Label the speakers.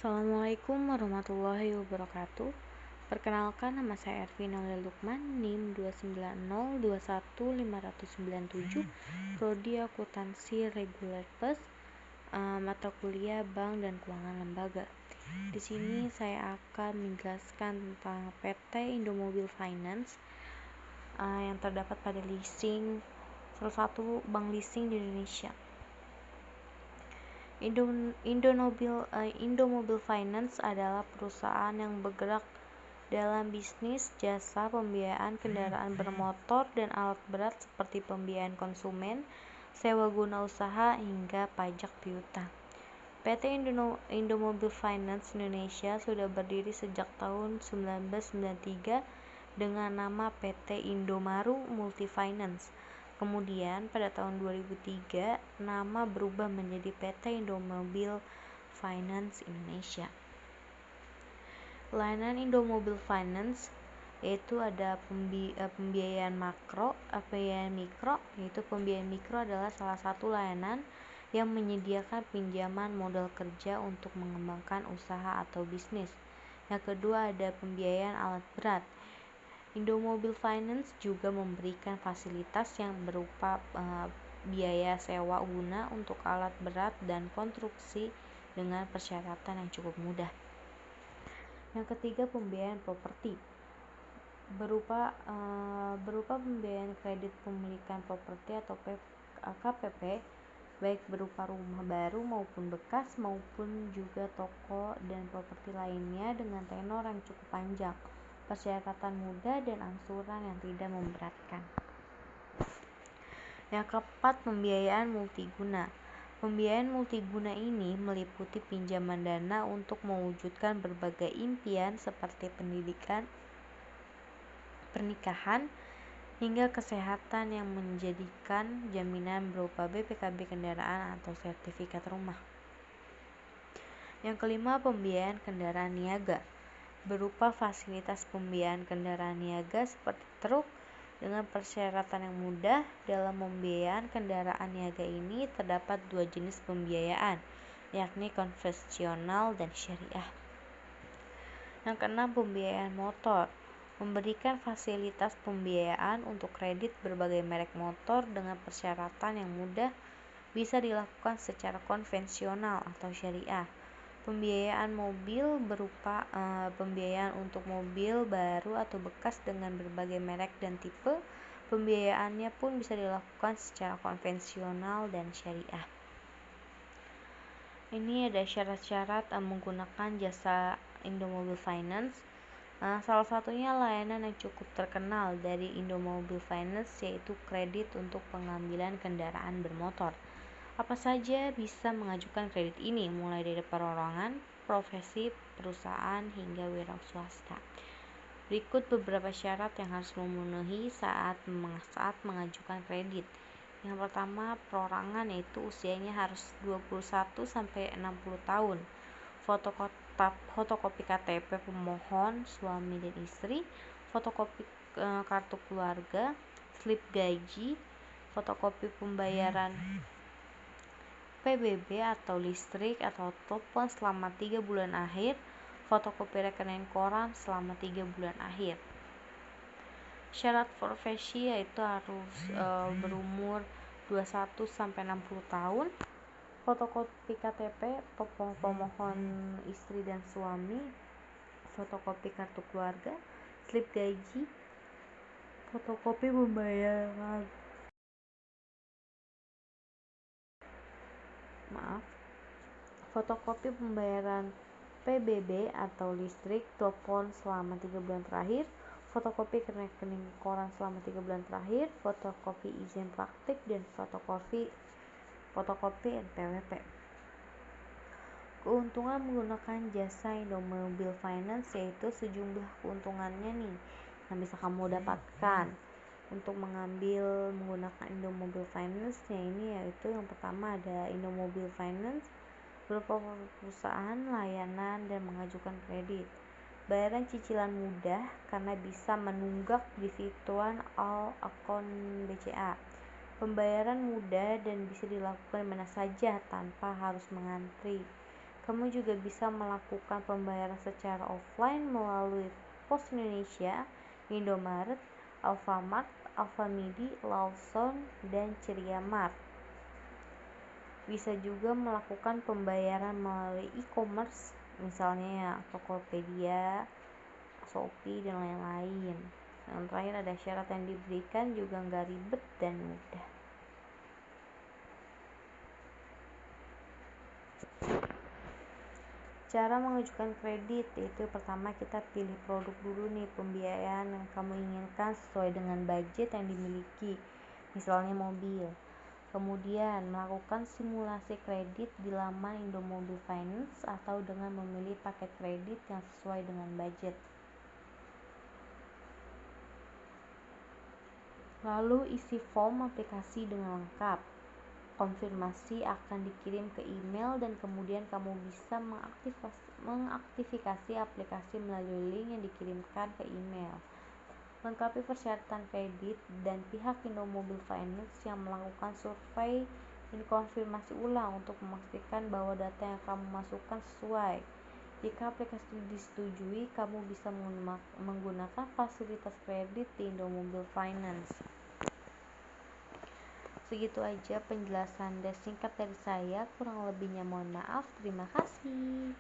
Speaker 1: Assalamualaikum warahmatullahi wabarakatuh. Perkenalkan, nama saya Ervina Lukman, NIM 290215597, Prodi Akuntansi Reguler Plus, mata kuliah Bank dan Keuangan Lembaga. Di sini saya akan menjelaskan tentang PT Indomobil Finance yang terdapat pada leasing, salah satu bank leasing di Indonesia. Indomobil Finance adalah perusahaan yang bergerak dalam bisnis jasa pembiayaan kendaraan bermotor dan alat berat seperti pembiayaan konsumen, sewa guna usaha, hingga pajak piutang. PT Indomobil Finance Indonesia sudah berdiri sejak tahun 1993 dengan nama PT Indomaru Multifinance. Kemudian pada tahun 2003 nama berubah menjadi PT Indomobil Finance Indonesia. Layanan Indomobil Finance yaitu ada pembiayaan makro, pembiayaan mikro. Yaitu pembiayaan mikro adalah salah satu layanan yang menyediakan pinjaman modal kerja untuk mengembangkan usaha atau bisnis. Yang kedua ada pembiayaan alat berat. Indomobil Finance juga memberikan fasilitas yang berupa biaya sewa guna untuk alat berat dan konstruksi dengan persyaratan yang cukup mudah. Yang ketiga, pembiayaan properti berupa pembiayaan kredit pemilikan properti atau KPP, baik berupa rumah baru maupun bekas, maupun juga toko dan properti lainnya dengan tenor yang cukup panjang, persyaratan mudah, dan angsuran yang tidak memberatkan. Yang keempat, pembiayaan multiguna. Pembiayaan multiguna ini meliputi pinjaman dana untuk mewujudkan berbagai impian seperti pendidikan, pernikahan, hingga kesehatan yang menjadikan jaminan berupa BPKB kendaraan atau sertifikat rumah. Yang kelima, pembiayaan kendaraan niaga berupa fasilitas pembiayaan kendaraan niaga seperti truk dengan persyaratan yang mudah. Dalam pembiayaan kendaraan niaga ini terdapat dua jenis pembiayaan, yakni konvensional dan syariah. Yang keenam, pembiayaan motor memberikan fasilitas pembiayaan untuk kredit berbagai merek motor dengan persyaratan yang mudah, bisa dilakukan secara konvensional atau syariah. Pembiayaan mobil berupa pembiayaan untuk mobil baru atau bekas dengan berbagai merek dan tipe. Pembiayaannya pun bisa dilakukan secara konvensional dan syariah. Ini ada syarat-syarat menggunakan jasa Indomobil Finance. Salah satunya layanan yang cukup terkenal dari Indomobil Finance yaitu kredit untuk pengambilan kendaraan bermotor. Apa saja bisa mengajukan kredit ini, mulai dari perorangan, profesi, perusahaan, hingga wira swasta. Berikut beberapa syarat yang harus memenuhi saat mengajukan kredit. Yang pertama, perorangan, yaitu usianya harus 21 sampai 60 tahun. Fotokopi KTP pemohon, suami dan istri, fotokopi kartu keluarga, slip gaji, fotokopi pembayaran PBB atau listrik atau telepon selama 3 bulan akhir, fotokopi rekening koran selama 3 bulan akhir. Syarat profesi yaitu harus berumur 21 sampai 60 tahun. Fotokopi KTP pemohon istri dan suami, fotokopi kartu keluarga, slip gaji, fotokopi pembayaran PBB atau listrik, telepon selama 3 bulan terakhir, fotokopi rekening koran selama 3 bulan terakhir, fotokopi izin praktik, dan fotokopi NPWP. Keuntungan menggunakan jasa Indomobil Finance yaitu sejumlah keuntungannya nih yang bisa kamu dapatkan untuk menggunakan Indomobil Finance ini, yaitu yang pertama ada Indomobil Finance berupa perusahaan layanan dan mengajukan kredit. Bayaran cicilan mudah karena bisa menunggak di fitur all account BCA. Pembayaran mudah dan bisa dilakukan mana saja tanpa harus mengantri. Kamu juga bisa melakukan pembayaran secara offline melalui Pos Indonesia, Indomaret, Alfamart, Alfamidi, Lawson, dan Ceria Mart. Bisa juga melakukan pembayaran melalui e-commerce, misalnya ya Tokopedia, Shopee, dan lain-lain. Yang terakhir ada syarat yang diberikan juga nggak ribet dan mudah. Cara mengajukan kredit, yaitu pertama kita pilih produk dulu nih, pembiayaan yang kamu inginkan sesuai dengan budget yang dimiliki, misalnya mobil. Kemudian melakukan simulasi kredit di laman Indomobil Finance atau dengan memilih paket kredit yang sesuai dengan budget. Lalu isi form aplikasi dengan lengkap. Konfirmasi akan dikirim ke email dan kemudian kamu bisa mengaktifasi aplikasi melalui link yang dikirimkan ke email. Lengkapi persyaratan kredit dan pihak Indomobil Finance yang melakukan survei dan konfirmasi ulang untuk memastikan bahwa data yang kamu masukkan sesuai. Jika aplikasi disetujui, kamu bisa menggunakan fasilitas kredit di Indomobil Finance. Segitu aja penjelasan dan singkat dari saya, kurang lebihnya mohon maaf. Terima kasih.